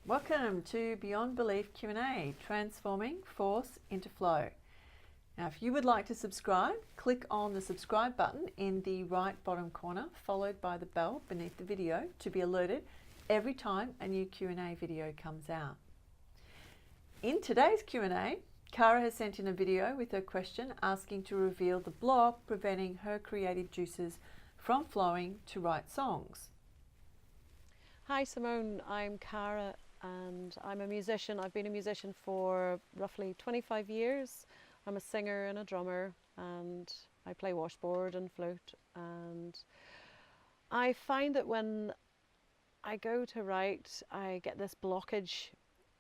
Welcome to Beyond Belief Q&A, transforming force into flow. Now, if you would like to subscribe, click on the subscribe button in the right bottom corner, followed by the bell beneath the video to be alerted every time a new Q&A video comes out. In today's Q&A, Cara has sent in a video with her question asking to reveal the block preventing her creative juices from flowing to write songs. Hi Simone, I'm Cara and I'm a musician. I've been a musician for roughly 25 years. I'm a singer and a drummer and I play washboard and flute, and I find that when I go to write I get this blockage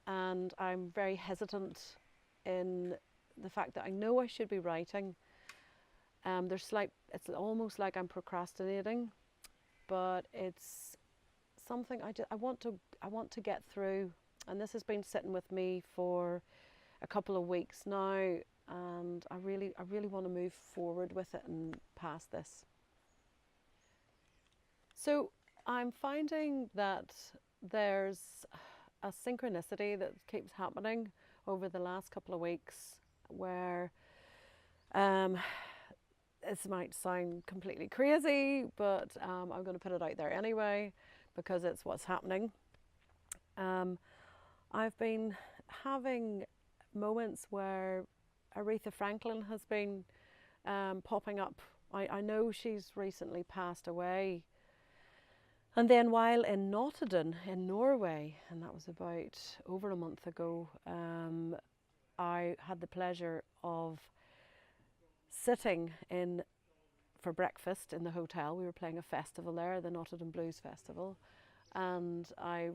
and I'm very hesitant in the fact that I know I should be writing. It's almost like I'm procrastinating, but it's something I want to get through, and this has been sitting with me for a couple of weeks now, and I really want to move forward with it and past this. So I'm finding that there's a synchronicity that keeps happening over the last couple of weeks where this might sound completely crazy, but I'm going to put it out there anyway because it's what's happening. I've been having moments where Aretha Franklin has been popping up. I know she's recently passed away. And then while in Notodden in Norway, and that was about over a month ago, I had the pleasure of sitting in for breakfast in the hotel. We were playing a festival there, the Notodden Blues Festival, and I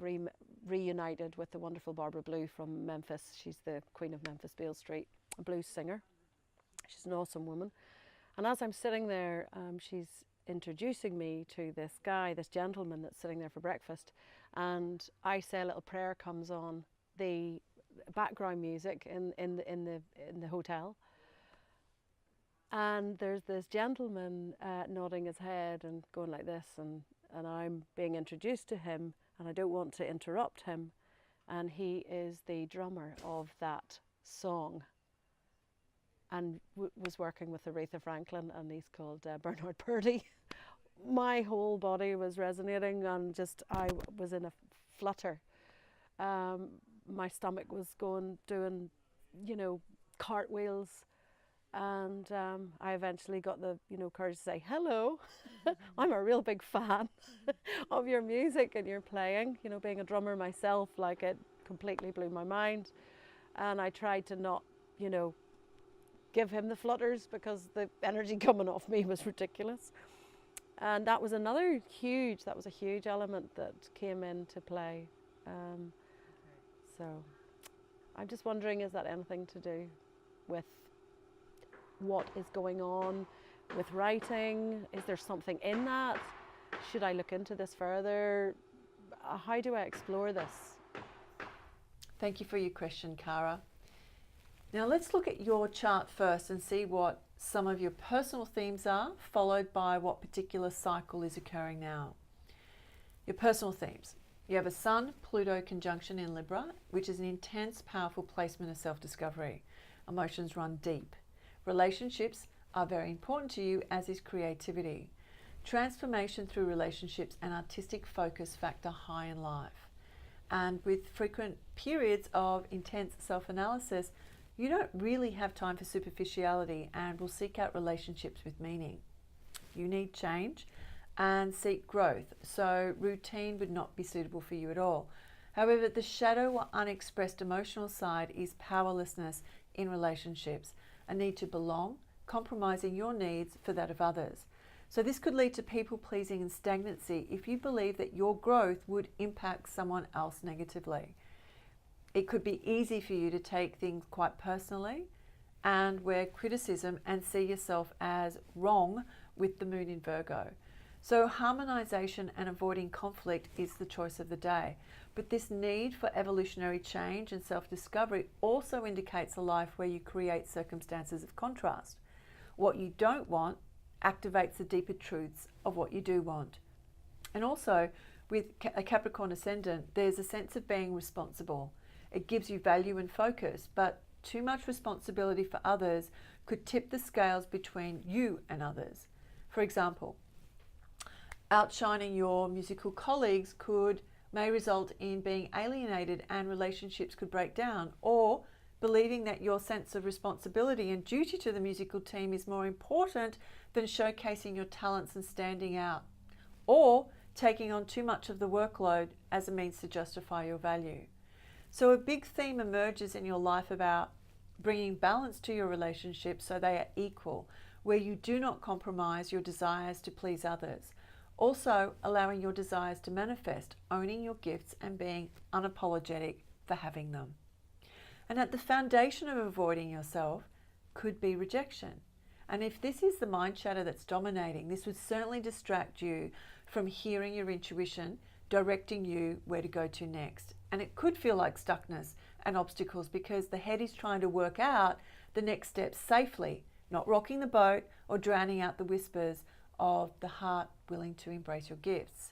reunited with the wonderful Barbara Blue from Memphis. She's the Queen of Memphis Beale Street, a blues singer. She's an awesome woman. And as I'm sitting there, she's introducing me to this gentleman that's sitting there for breakfast, and I say a little prayer comes on the background music in the hotel. And there's this gentleman nodding his head and going like this, and I'm being introduced to him, and I don't want to interrupt him, and he is the drummer of that song and was working with Aretha Franklin, and he's called Bernard Purdie. My whole body was resonating, and I was in a flutter. My stomach was doing cartwheels. And I eventually got the courage to say, hello, I'm a real big fan of your music and your playing. Being a drummer myself, it completely blew my mind. And I tried to not, give him the flutters because the energy coming off me was ridiculous. And that was a huge element that came into play. So I'm just wondering, is that anything to do with what is going on with writing? Is there something in that? Should I look into this further? How do I explore this? Thank you for your question, Cara. Now let's look at your chart first and see what some of your personal themes are, followed by what particular cycle is occurring now. Your personal themes. You have a Sun-Pluto conjunction in Libra, which is an intense, powerful placement of self-discovery. Emotions run deep. Relationships are very important to you, as is creativity. Transformation through relationships and artistic focus factor high in life. And with frequent periods of intense self-analysis, you don't really have time for superficiality and will seek out relationships with meaning. You need change and seek growth, so routine would not be suitable for you at all. However, the shadow or unexpressed emotional side is powerlessness in relationships, a need to belong, compromising your needs for that of others. So this could lead to people pleasing and stagnancy if you believe that your growth would impact someone else negatively. It could be easy for you to take things quite personally and wear criticism and see yourself as wrong with the moon in Virgo. So harmonization and avoiding conflict is the choice of the day. But this need for evolutionary change and self-discovery also indicates a life where you create circumstances of contrast. What you don't want activates the deeper truths of what you do want. And also, with a Capricorn ascendant, there's a sense of being responsible. It gives you value and focus, but too much responsibility for others could tip the scales between you and others. For example, outshining your musical colleagues may result in being alienated and relationships could break down, or believing that your sense of responsibility and duty to the musical team is more important than showcasing your talents and standing out, or taking on too much of the workload as a means to justify your value. So a big theme emerges in your life about bringing balance to your relationships so they are equal, where you do not compromise your desires to please others. Also, allowing your desires to manifest, owning your gifts and being unapologetic for having them. And at the foundation of avoiding yourself could be rejection. And if this is the mind chatter that's dominating, this would certainly distract you from hearing your intuition, directing you where to go to next. And it could feel like stuckness and obstacles because the head is trying to work out the next steps safely, not rocking the boat or drowning out the whispers of the heart willing to embrace your gifts.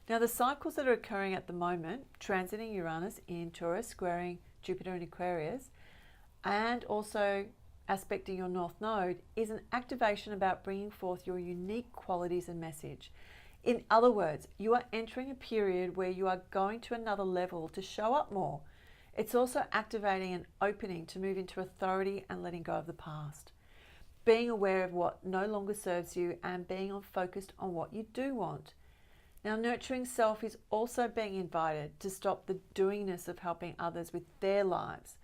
Now, the cycles that are occurring at the moment, transiting Uranus in Taurus, squaring Jupiter in Aquarius, and also aspecting your North Node, is an activation about bringing forth your unique qualities and message. In other words, you are entering a period where you are going to another level to show up more. It's also activating an opening to move into authority and letting go of the past. Being aware of what no longer serves you and being focused on what you do want. Now, nurturing self is also being invited to stop the doingness of helping others with their lives.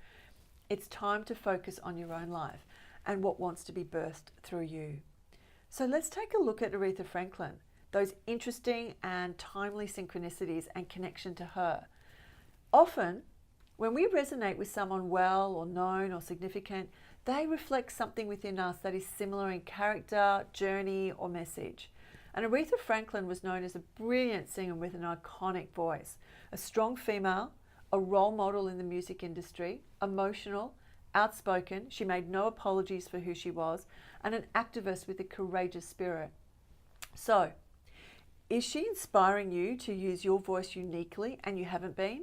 It's time to focus on your own life and what wants to be birthed through you. So let's take a look at Aretha Franklin, those interesting and timely synchronicities and connection to her. Often, when we resonate with someone well or known or significant, they reflect something within us that is similar in character, journey, or message. And Aretha Franklin was known as a brilliant singer with an iconic voice, a strong female, a role model in the music industry, emotional, outspoken, she made no apologies for who she was, and an activist with a courageous spirit. So, is she inspiring you to use your voice uniquely and you haven't been?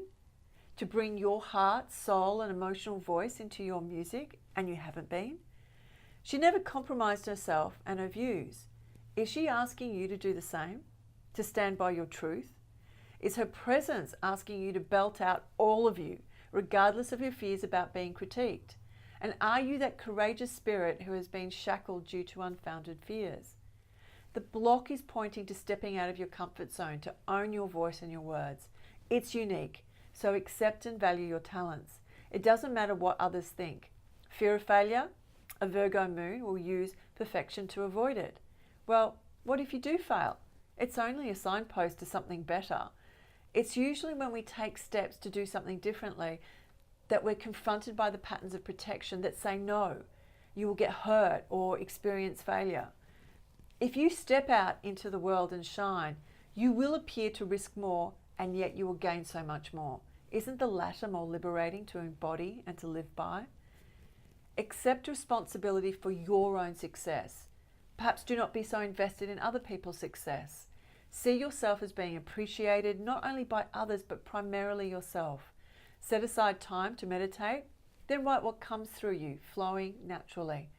To bring your heart, soul, and emotional voice into your music and you haven't been? She never compromised herself and her views. Is she asking you to do the same? To stand by your truth? Is her presence asking you to belt out all of you, regardless of your fears about being critiqued? And are you that courageous spirit who has been shackled due to unfounded fears? The block is pointing to stepping out of your comfort zone to own your voice and your words. It's unique, so accept and value your talents. It doesn't matter what others think. Fear of failure? A Virgo moon will use perfection to avoid it. Well, what if you do fail? It's only a signpost to something better. It's usually when we take steps to do something differently that we're confronted by the patterns of protection that say no, you will get hurt or experience failure. If you step out into the world and shine, you will appear to risk more and yet you will gain so much more. Isn't the latter more liberating to embody and to live by? Accept responsibility for your own success. Perhaps do not be so invested in other people's success. See yourself as being appreciated not only by others but primarily yourself. Set aside time to meditate, then write what comes through you, flowing naturally.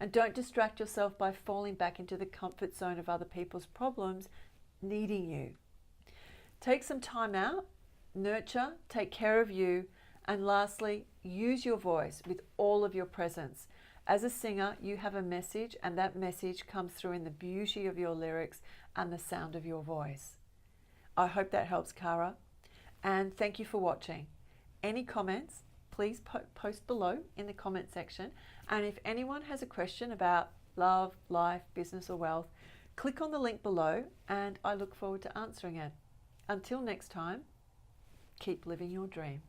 And don't distract yourself by falling back into the comfort zone of other people's problems needing you. Take some time out, nurture, take care of you, and lastly, use your voice with all of your presence. As a singer, you have a message, and that message comes through in the beauty of your lyrics and the sound of your voice. I hope that helps, Cara, and thank you for watching. Any comments, please post below in the comment section, and if anyone has a question about love, life, business, or wealth, click on the link below, and I look forward to answering it. Until next time, keep living your dream.